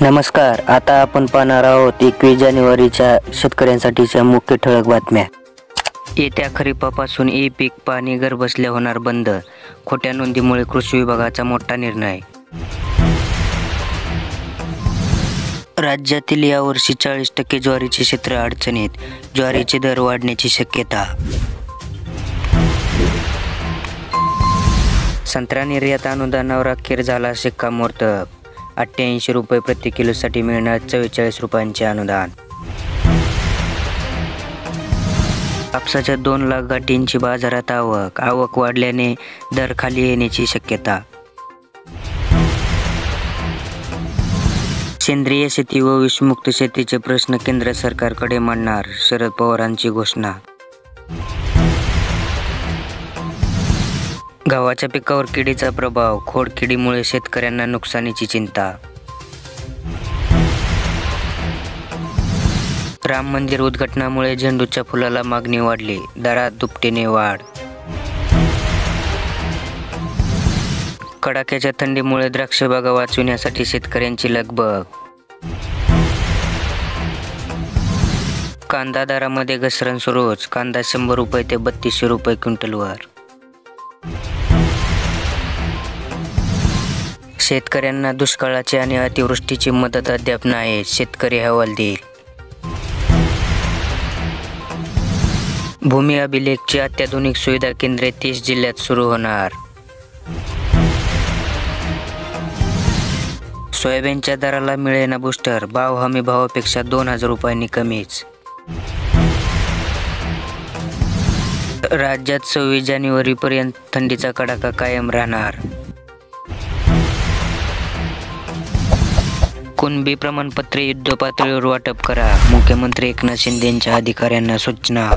नमस्कार. आता आपण पाहणार आहोत 21 जानेवारीच्या शेतकऱ्यांसाठीच्या मुख्य ठळक बातम्या. येत्या खरीपापासून ई-पीक पाणी घरबसल्या होणार बंद. खोट्या नोंदीमुळे कृषी विभागाचा मोठा निर्णय. राज्यातील यावर्षी 40% ज्वारीचे क्षेत्र अडचणीत. ज्वारीचे दर वाढण्याची शक्यता. संत्रा निर्यात अनुदानावर अखेर झाला शिक्कामोर्तब. 88 रुपये प्रति किलोसाठी मिळणार 44 रुपयांचे अनुदान. कापसाच्या 2 लाख गाठींची बाजारात आवक वाढल्याने दर खाली येण्याची शक्यता. सेंद्रिय शेती व विषमुक्त शेतीचे प्रश्न केंद्र सरकारकडे मांडणार, शरद पवारांची घोषणा. गव्हाच्या पिकावर किडीचा प्रभाव. खोडकिडीमुळे शेतकऱ्यांना नुकसानीची चिंता. राम मंदिर उद्घाटनामुळे झेंडूच्या फुलाला मागणी वाढली, दरात दुपटीने वाढ. कडाक्याच्या थंडीमुळे द्राक्ष बागा वाचविण्यासाठी शेतकऱ्यांची लगबग. कांदा दरामध्ये घसरण सुरूच. कांदा 100 रुपये ते 3200 रुपये क्विंटलवर. शेतकऱ्यांना दुष्काळाची आणि अतिवृष्टीची मदत अद्याप नाही, शेतकरी हवालदिल. भूमी अभिलेखची अत्याधुनिक सुविधा केंद्रे 30 जिल्ह्यात सुरू होणार. सोयाबीनच्या दराला मिळेना बूस्टर. भाव हमी भावापेक्षा 2000 रुपयांनी कमीच. राज्यात 26 जानेवारीपर्यंत थंडीचा कडाका कायम राहणार. कुणबी प्रमाणपत्रे युद्धपातळीवर वाटप करा. मुख्यमंत्री एकनाथ शिंदेंच्या अधिकाऱ्यांना सूचना.